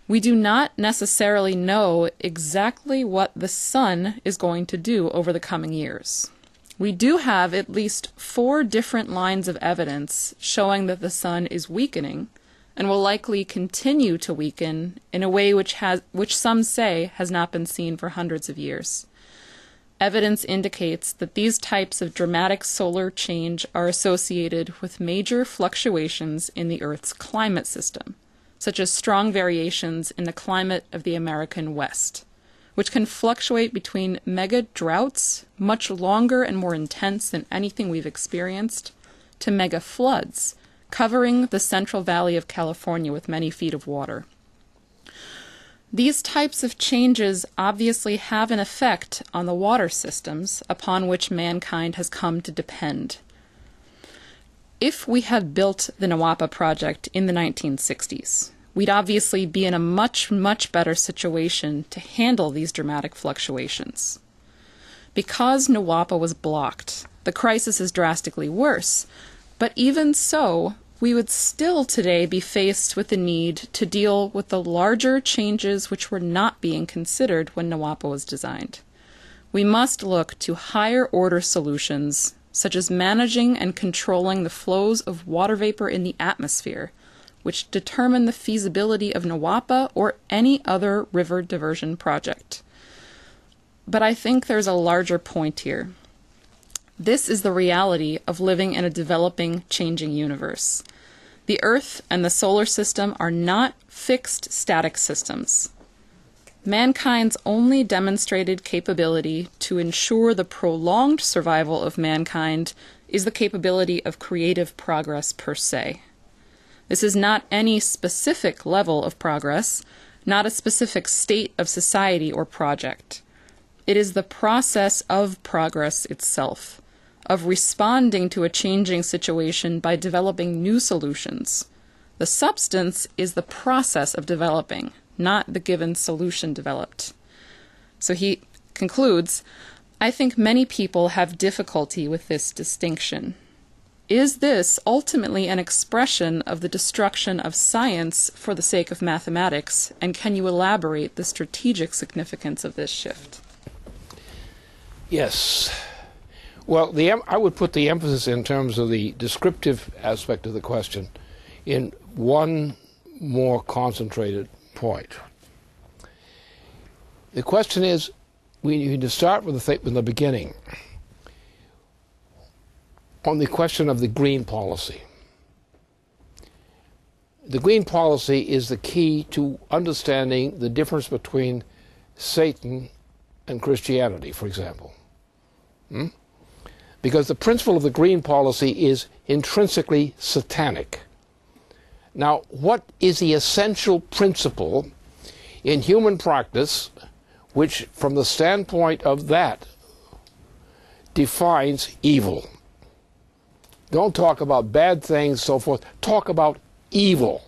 We do not necessarily know exactly what the sun is going to do over the coming years. We do have at least 4 different lines of evidence showing that the sun is weakening and will likely continue to weaken in a way which some say has not been seen for hundreds of years. Evidence indicates that these types of dramatic solar change are associated with major fluctuations in the Earth's climate system, such as strong variations in the climate of the American West, which can fluctuate between mega droughts, much longer and more intense than anything we've experienced, to mega floods, covering the Central Valley of California with many feet of water. These types of changes obviously have an effect on the water systems upon which mankind has come to depend. If we had built the NWAPA project in the 1960s, we'd obviously be in a much, much better situation to handle these dramatic fluctuations. Because NWAPA was blocked, the crisis is drastically worse, but even so, we would still today be faced with the need to deal with the larger changes which were not being considered when NWAPA was designed. We must look to higher order solutions, such as managing and controlling the flows of water vapor in the atmosphere, which determine the feasibility of Nawapa or any other river diversion project. But I think there's a larger point here. This is the reality of living in a developing, changing universe. The Earth and the solar system are not fixed, static systems. Mankind's only demonstrated capability to ensure the prolonged survival of mankind is the capability of creative progress per se. This is not any specific level of progress, not a specific state of society or project. It is the process of progress itself, of responding to a changing situation by developing new solutions. The substance is the process of developing, not the given solution developed. So he concludes, I think many people have difficulty with this distinction. Is this ultimately an expression of the destruction of science for the sake of mathematics, and can you elaborate the strategic significance of this shift? Yes. Well, I would put the emphasis in terms of the descriptive aspect of the question in one more concentrated point. The question is, we need to start with the beginning, on the question of the green policy. The green policy is the key to understanding the difference between Satan and Christianity, for example. Because the principle of the green policy is intrinsically satanic. Now, what is the essential principle in human practice which, from the standpoint of that, defines evil? Don't talk about bad things, so forth. Talk about evil.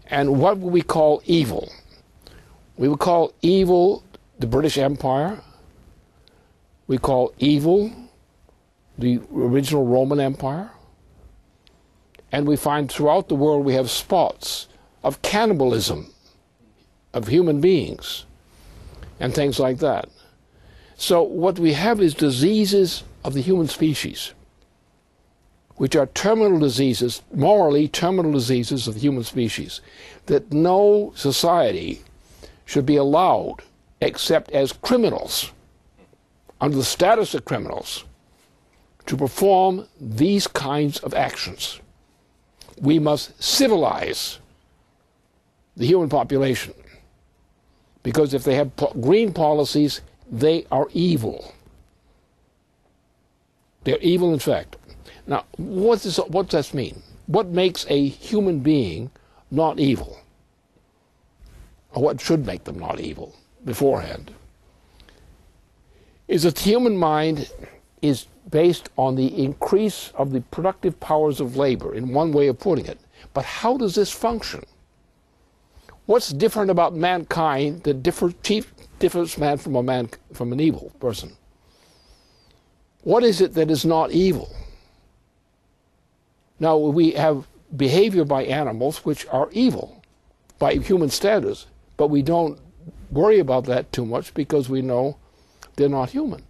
And what would we call evil? We would call evil the British Empire. We call evil the original Roman Empire. And we find throughout the world we have spots of cannibalism of human beings and things like that. So what we have is diseases of the human species, which are terminal diseases, morally terminal diseases of the human species, that no society should be allowed, except as criminals, under the status of criminals, to perform these kinds of actions. We must civilize the human population, because if they have green policies, they are evil. They're evil in fact. Now, what does that mean? What makes a human being not evil? Or what should make them not evil beforehand? Is that the human mind is based on the increase of the productive powers of labor, in one way of putting it. But how does this function? What's different about mankind that differs man from an evil person? What is it that is not evil? Now, we have behavior by animals which are evil by human standards, but we don't worry about that too much because we know they're not human.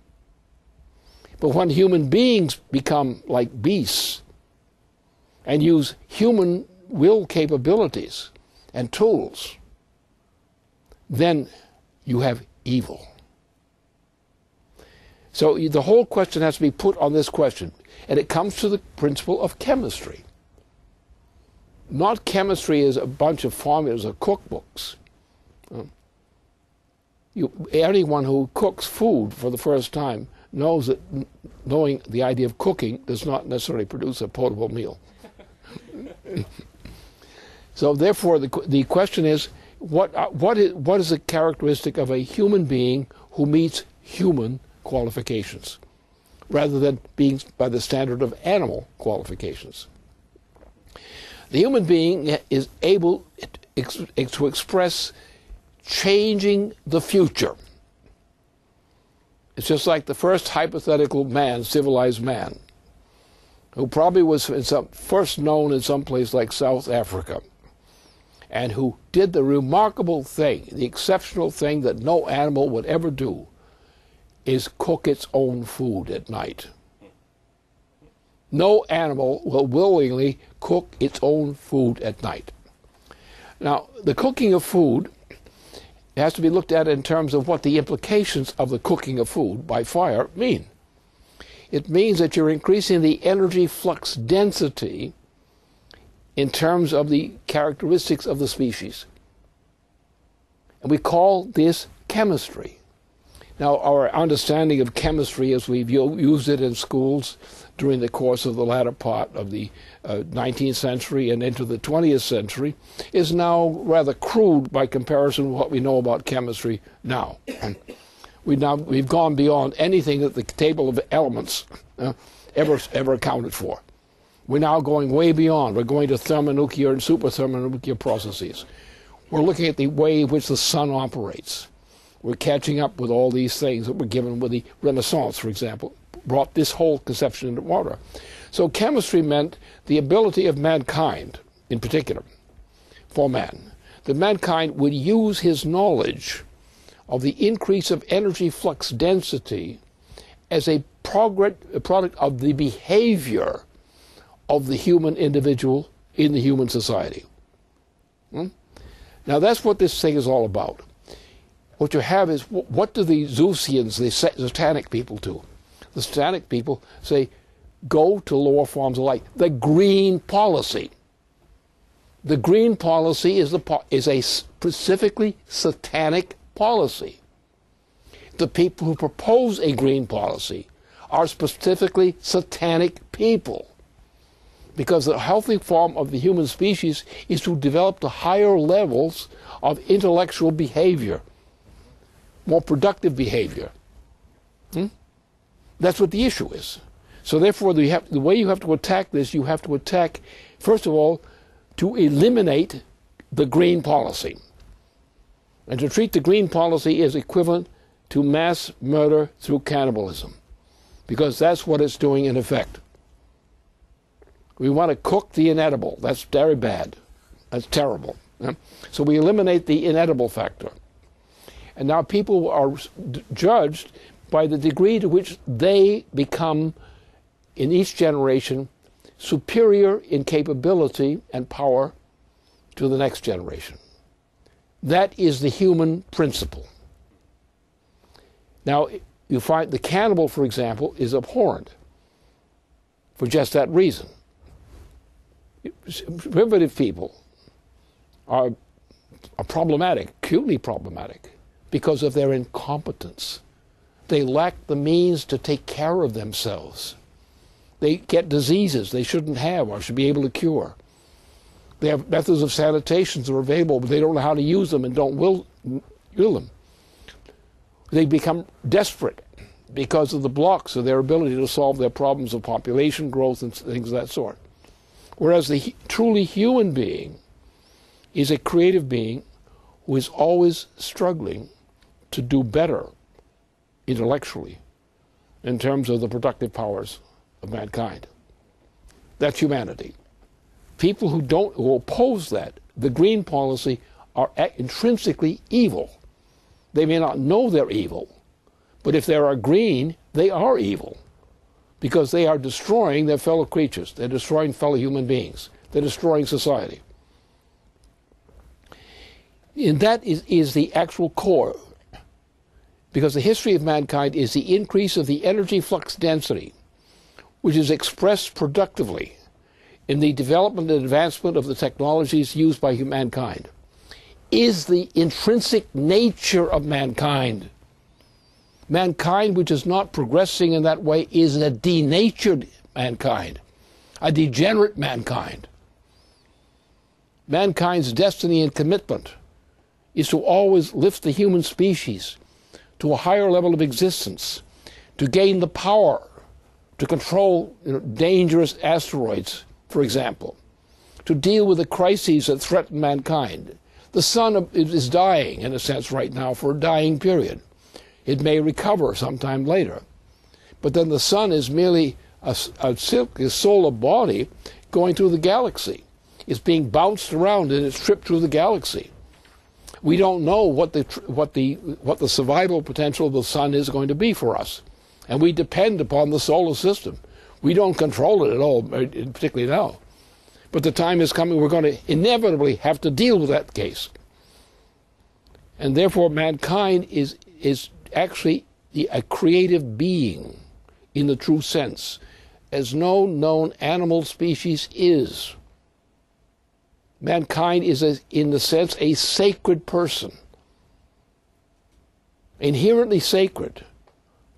But when human beings become like beasts and use human will capabilities and tools, then you have evil. So the whole question has to be put on this question, and it comes to the principle of chemistry. Not chemistry as a bunch of formulas or cookbooks. Anyone who cooks food for the first time knows that knowing the idea of cooking does not necessarily produce a potable meal. So therefore the question is, what is the characteristic of a human being who meets human qualifications, rather than being by the standard of animal qualifications? The human being is able to express changing the future. It's just like the first hypothetical man, civilized man, who probably was first known in some place like South Africa, and who did the remarkable thing, the exceptional thing that no animal would ever do, is cook its own food at night. No animal will willingly cook its own food at night. Now, the cooking of food has to be looked at in terms of what the implications of the cooking of food by fire mean. It means that you're increasing the energy flux density in terms of the characteristics of the species. And we call this chemistry. Now, our understanding of chemistry as we've used it in schools during the course of the latter part of the 19th century and into the 20th century is now rather crude by comparison with what we know about chemistry now. And we've gone beyond anything that the table of elements ever accounted for. We're now going way beyond. We're going to thermonuclear and superthermonuclear processes. We're looking at the way in which the sun operates. We're catching up with all these things that were given with the Renaissance, for example, brought this whole conception into order. So chemistry meant the ability of mankind, in particular, for man, that mankind would use his knowledge of the increase of energy flux density as a product of the behavior of the human individual in the human society. Now that's what this thing is all about. What you have is, what do the Zeusians, the satanic people do? The satanic people say, go to lower forms of light. The green policy. The green policy is a specifically satanic policy. The people who propose a green policy are specifically satanic people. Because the healthy form of the human species is to develop the higher levels of intellectual behavior, more productive behavior. That's what the issue is. So therefore, the way you have to attack this, you have to attack, first of all, to eliminate the green policy. And to treat the green policy as equivalent to mass murder through cannibalism. Because that's what it's doing in effect. We want to cook the inedible. That's very bad. That's terrible. So we eliminate the inedible factor. And now people are judged by the degree to which they become, in each generation, superior in capability and power to the next generation. That is the human principle. Now, you find the cannibal, for example, is abhorrent for just that reason. Primitive people are problematic, acutely problematic, because of their incompetence. They lack the means to take care of themselves. They get diseases they shouldn't have or should be able to cure. They have methods of sanitation that are available, but they don't know how to use them and don't will them. They become desperate because of the blocks of their ability to solve their problems of population growth and things of that sort. Whereas the truly human being is a creative being who is always struggling to do better intellectually in terms of the productive powers of mankind. That's humanity. People who oppose that, the green policy, are intrinsically evil. They may not know they're evil, but if they are green, they are evil, because they are destroying their fellow creatures. They're destroying fellow human beings. They're destroying society. And that is the actual core, because the history of mankind is the increase of the energy flux density, which is expressed productively in the development and advancement of the technologies used by mankind, is the intrinsic nature of mankind. Mankind which is not progressing in that way is a denatured mankind, a degenerate mankind. Mankind's destiny and commitment is to always lift the human species to a higher level of existence, to gain the power to control dangerous asteroids, for example, to deal with the crises that threaten mankind. The sun is dying, in a sense, right now, for a dying period. It may recover sometime later. But then the sun is merely a solar body going through the galaxy. It's being bounced around in its trip through the galaxy. We don't know what the survival potential of the sun is going to be for us. And we depend upon the solar system, We don't control it at all, particularly now. But the time is coming we're going to inevitably have to deal with that case. And therefore mankind is actually a creative being in the true sense, as no known animal species is. Mankind is, in the sense, a sacred person, inherently sacred,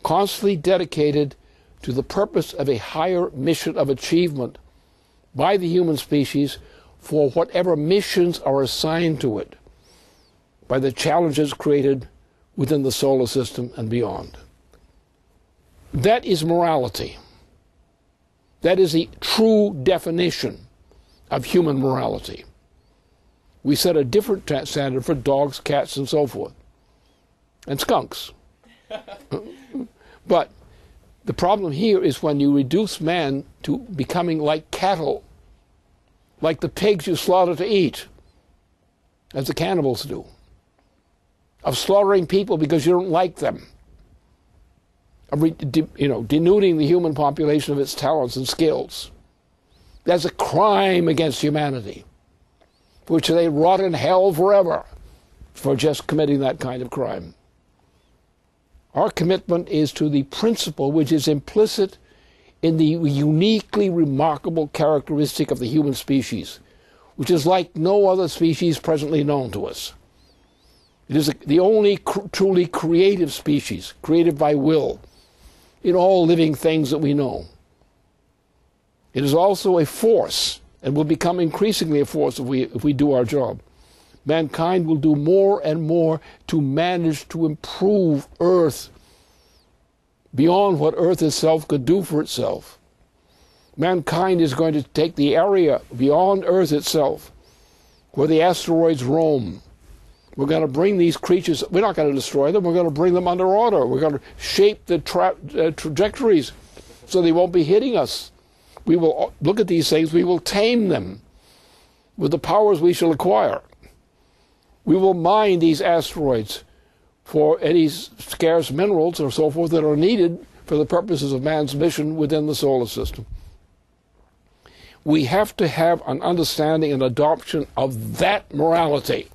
constantly dedicated to the purpose of a higher mission of achievement by the human species for whatever missions are assigned to it by the challenges created within the solar system and beyond. That is morality. That is the true definition of human morality. We set a different standard for dogs, cats, and so forth, and skunks. But the problem here is when you reduce man to becoming like cattle, like the pigs you slaughter to eat, as the cannibals do, of slaughtering people because you don't like them, of denuding the human population of its talents and skills. That's a crime against humanity, for which they rot in hell forever for just committing that kind of crime. Our commitment is to the principle which is implicit in the uniquely remarkable characteristic of the human species, which is like no other species presently known to us. It is the only truly creative species, creative by will, in all living things that we know. It is also a force, and will become increasingly a force if we do our job. Mankind will do more and more to manage to improve Earth beyond what Earth itself could do for itself. Mankind is going to take the area beyond Earth itself, where the asteroids roam. We're going to bring these creatures, we're not going to destroy them, we're going to bring them under order. We're going to shape the trajectories so they won't be hitting us. We will look at these things, we will tame them with the powers we shall acquire. We will mine these asteroids for any scarce minerals or so forth that are needed for the purposes of man's mission within the solar system. We have to have an understanding and adoption of that morality,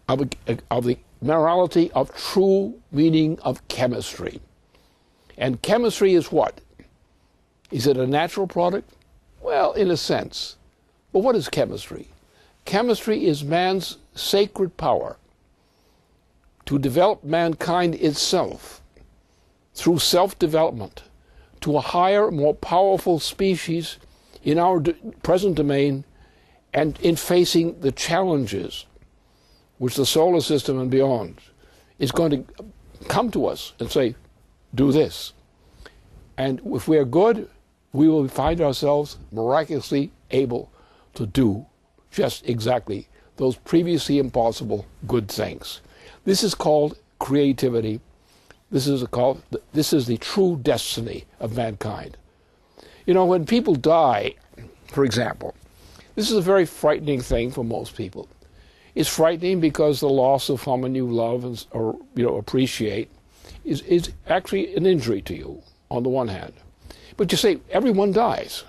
of the morality of true meaning of chemistry. And chemistry is what? Is it a natural product? Well, in a sense. But what is chemistry? Chemistry is man's sacred power to develop mankind itself through self-development to a higher, more powerful species in our present domain and in facing the challenges which the solar system and beyond is going to come to us and say, do this. And if we are good, we will find ourselves miraculously able to do just exactly those previously impossible good things. This is called creativity. This is the true destiny of mankind. You know, when people die, for example, this is a very frightening thing for most people. It's frightening because the loss of someone you love or appreciate is actually an injury to you on the one hand. But you say everyone dies.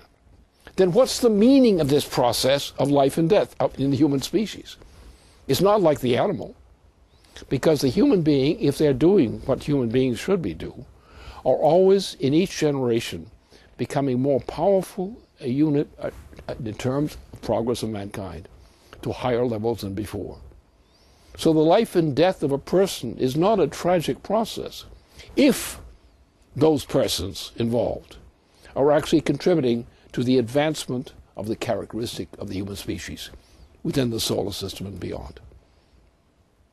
Then what's the meaning of this process of life and death in the human species? It's not like the animal. Because the human being, if they're doing what human beings should be doing, are always, in each generation, becoming more powerful a unit in terms of progress of mankind to higher levels than before. So the life and death of a person is not a tragic process if those persons involved are actually contributing to the advancement of the characteristic of the human species within the solar system and beyond.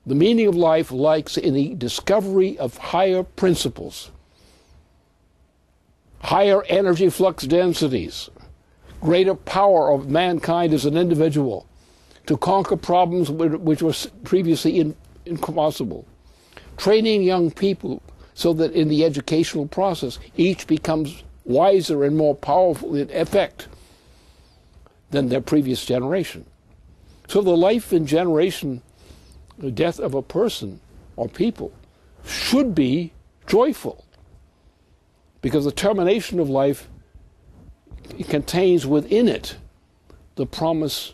The meaning of life lies in the discovery of higher principles, higher energy flux densities, greater power of mankind as an individual to conquer problems which were previously impossible. Training young people so that in the educational process each becomes wiser and more powerful in effect than their previous generation. So the life and generation, the death of a person or people should be joyful, because the termination of life contains within it the promise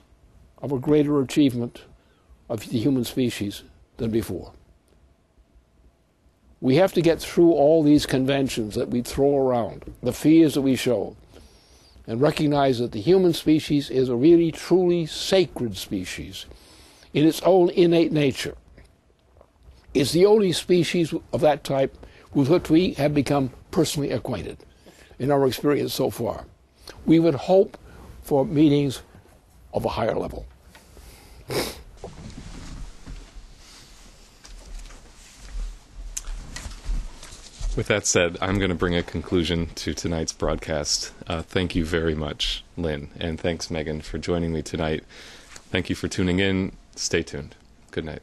of a greater achievement of the human species than before. We have to get through all these conventions that we throw around, the fears that we show, and recognize that the human species is a really, truly sacred species in its own innate nature. It's the only species of that type with which we have become personally acquainted in our experience so far. We would hope for meetings of a higher level. With that said, I'm going to bring a conclusion to tonight's broadcast. Thank you very much, Lynn, and thanks, Megan, for joining me tonight. Thank you for tuning in. Stay tuned. Good night.